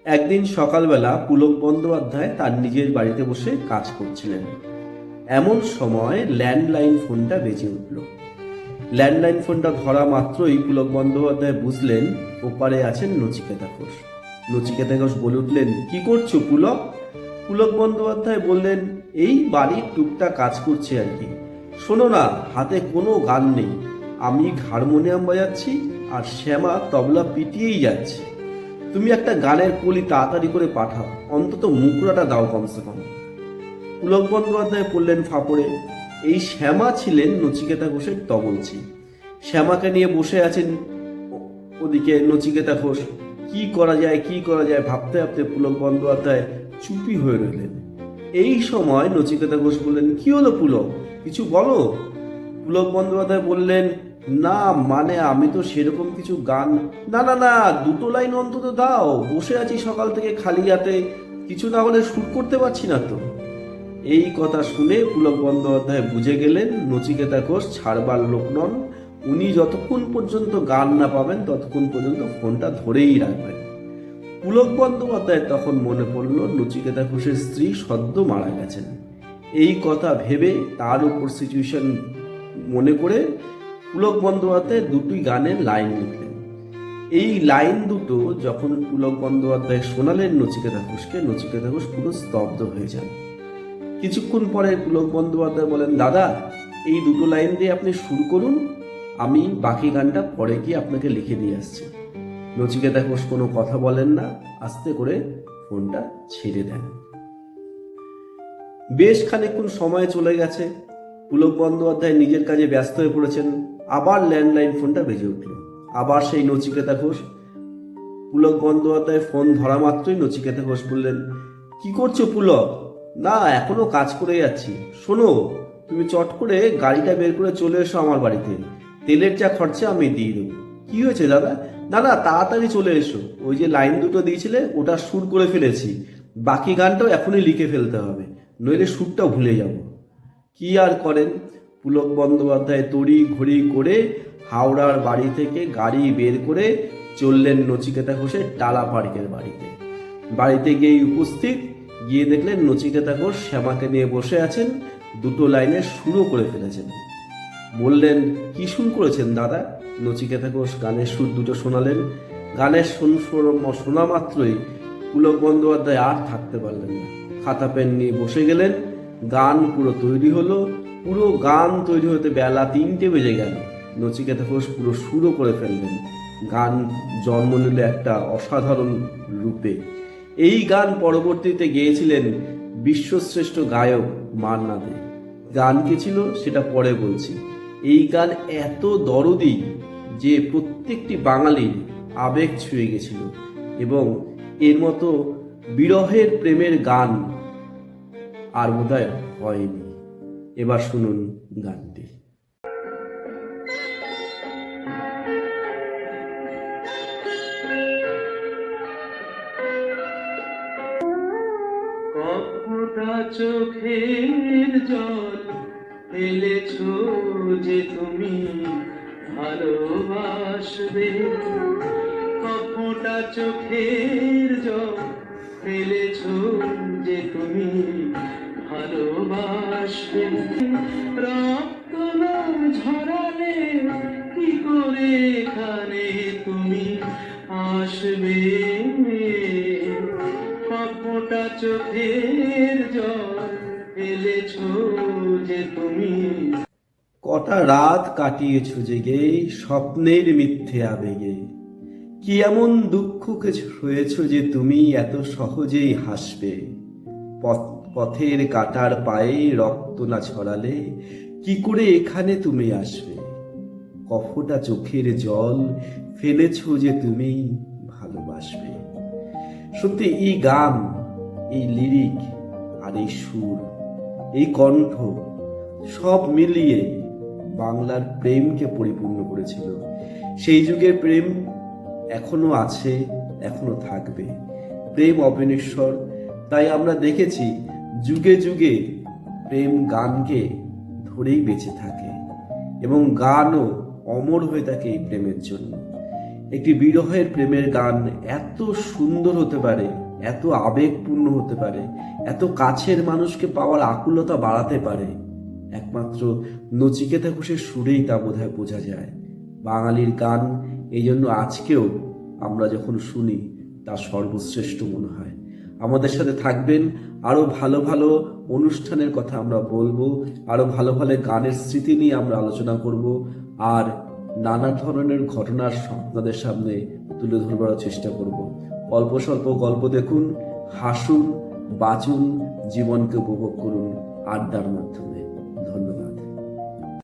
একদিন সকালবেলা পুলক বন্দ্যোপাধ্যায় তার নিজের বাড়িতে বসে কাজ করছিলেন। এমন সময় ল্যান্ডলাইন ফোনটা বেজে উঠল। ল্যান্ডলাইন ফোনটা ধরা মাত্রই পুলক বন্দ্যোপাধ্যায় বুঝলেন ওপারে আছেন নচিকেতা ঘোষ। নচিকেতা ঘোষ বলে উঠলেন, কি করছো পুলক? পুলক বন্দ্যোপাধ্যায় বললেন, এই বাড়ির টুকটাক কাজ করছি আর কি। শোনো না, হাতে কোনো গান নেই, আমি হারমোনিয়াম বাজাচ্ছি আর শ্যামা তবলা পিটিয়েই যাচ্ছে। তুমি একটা গানের কলি তাড়াতাড়ি করে পাঠাও, অন্তত মুখড়াটা দাও কমসে কম। পুলক বন্দ্যোপাধ্যায় পড়লেন ফাপড়ে। এই শ্যামা ছিলেন নচিকেতা ঘোষের তবলচি। শ্যামাকে নিয়ে বসে আছেন ওদিকে নচিকেতা ঘোষ। কি করা যায় কি করা যায় ভাবতে ভাবতে পুলক বন্দ্যোপাধ্যায় চুপি হয়ে রইলেন। এই সময় নচিকেতা ঘোষ বললেন, কি হলো পুলক, কিছু বলো। পুলক বন্দ্যোপাধ্যায় বললেন, না মানে আমি তো সেরকম কিছু গান। না না না, দুটো লাইন অন্তত দাও, বসে আছি সকাল থেকে খালি হাতে, কিছু না হলে শুট করতে পারছি না তো। এই কথা শুনে পুলক বন্দ্যোপাধ্যায় বুঝে গেলেন নচিকেতা ঘোষ ছাড়বার লোক নন। উনি যতক্ষণ পর্যন্ত গান না পাবেন ততক্ষণ পর্যন্ত ফোনটা ধরেই রাখবেন। পুলক বন্দ্যোপাধ্যায় তখন মনে পড়ল নচিকেতা ঘোষের স্ত্রী সদ্য মারা গেছেন। এই কথা ভেবে তার উপর সিচুয়েশন মনে করে পুলক বন্দ্যোপাধ্যায় দুটি গানের লাইন লিখলেন। এই লাইন দুটো যখন পুলক বন্দ্যোপাধ্যায় শোনালেন নচিকেতা ঘোষকে, নচিকেতা ঘোষ পুরো স্তব্ধ হয়ে যান। কিছুক্ষণ পরে পুলক বন্দ্যোপাধ্যায় বলেন, দাদা এই দুটো লাইন দিয়ে আপনি শুরু করুন, আমি বাকি গানটা পরে গিয়ে আপনাকে লিখে দিয়ে আসছি। নচিকেতা ঘোষ কোনো কথা বলেন না, আস্তে করে ফোনটা ছেড়ে দেন। বেশ খানিকক্ষণ সময় চলে গেছে। পুলক বন্দ্যোপাধ্যায় নিজের কাজে ব্যস্ত হয়ে পড়েছেন। আবার ল্যান্ডলাইন ফোনটা বেজে উঠল। আবার সেই নচিকেতা ঘোষ। পুলক বন্দ্যোপাধ্যায় ফোন ধরা মাত্রই নচিকেতা ঘোষ বললেন, কি করছো পুলক? না, এখনো কাজ করে যাচ্ছি। শোনো, তুমি চট করে গাড়িটা বের করে চলে এসো আমার বাড়িতে, তেলের যা খরচা আমি দিয়ে দেবো। কি হয়েছে দাদা? না না, তাড়াতাড়ি চলে এসো, ওই যে লাইন দুটো দিয়েছিলে ওটা সুর করে ফেলেছি, বাকি গানটাও এখনই লিখে ফেলতে হবে, নইলে সুরটা ভুলে যাব। কি আর করেন, পুলক বন্দ্যোপাধ্যায় তড়ি ঘড়ি করে হাওড়ার বাড়ি থেকে গাড়ি বের করে চললেন নচিকেতা ঘোষের টালা পার্কের বাড়িতে। বাড়িতে গিয়ে উপস্থিত, গিয়ে দেখলেন নচিকেতা ঘোষ শ্যামাকে নিয়ে বসে আছেন, দুটো লাইনের সুরও করে ফেলেছেন। বললেন, কি সুর করেছেন দাদা? নচিকেতা ঘোষ গানের সুর দুটো শোনালেন। গানের শোনা মাত্রই পুলক বন্দ্যোপাধ্যায় আর থাকতে পারলেন না, খাতা পেন নিয়ে বসে গেলেন। গান পুরো তৈরি হলো। পুরো গান তৈরি হতে বেলা 3টে বেজে গেল। নচিকেতা ঘোষ পুরো সুরও করে ফেললেন। গান জন্ম নিল একটা অসাধারণ রূপে। এই গান পরবর্তীতে গেয়েছিলেন বিশ্বশ্রেষ্ঠ গায়ক মান্না দে। গান কি ছিল সেটা পরে বলছি। এই গান এত দরদি যে প্রত্যেকটি বাঙালির আবেগ ছুঁয়ে গেছিল, এবং এর মতো বিরহের প্রেমের গান আর বোধহয় হয়নি। এবার শুনুন গানটি। কপটা চোখের জল ফেলেছো যে তুমি ভালোবাসবে, কপটা চোখের জল ফেলেছো যে তুমি ভালোবাসবে। রক্ত না ঝরালে কি করে এখানে তুমি আসবে? কপটা চোখের জল ফেলেছো যে তুমি। কটা রাত কাটিয়েছ জেগে স্বপ্নের মিথ্যে আবেগে, কি এমন দুঃখকে হয়েছ যে তুমি এত সহজেই হাসবে? পথের কাটার পায়ে রক্ত না ছড়ালে কি করে এখানে তুমি আসবে? কফটা চোখের জল ফেলেছ যে তুমি ভালোবাসবে। সত্যি এই গান, এই লিরিক আর এই সুর, এই কণ্ঠ সব মিলিয়ে বাংলার প্রেমকে পরিপূর্ণ করেছিল। সেই যুগের প্রেম এখনো আছে, এখনো থাকবে। প্রেম অবিনশ্বর। তাই আমরা দেখেছি যুগে যুগে প্রেম গানকে ধরেই বেঁচে থাকে, এবং গানও অমর হয়ে থাকে এই প্রেমের জন্য। একটি বিরহের প্রেমের গান এত সুন্দর হতে পারে, এত আবেগপূর্ণ হতে পারে, এত কাছের মানুষকে পাওয়ার আকুলতা বাড়াতে পারে, একমাত্র নচিকেতা ঘোষের সুরেই তা বোধহয় বোঝা যায়। বাঙালির গান এই জন্য আজকেও আমরা যখন শুনি তা সর্বশ্রেষ্ঠ মনে হয়। আমাদের সাথে থাকবেন, আরও ভালো ভালো অনুষ্ঠানের কথা আমরা বলবো, আরও ভালো ভালো গানের স্মৃতি নিয়ে আমরা আলোচনা করব, আর নানা ধরনের ঘটনার আপনাদের সামনে তুলে ধরবার চেষ্টা করব। অল্প স্বল্প গল্প দেখুন, হাসুন, বাঁচুন, জীবনকে উপভোগ করুন আড্ডার মাধ্যমে।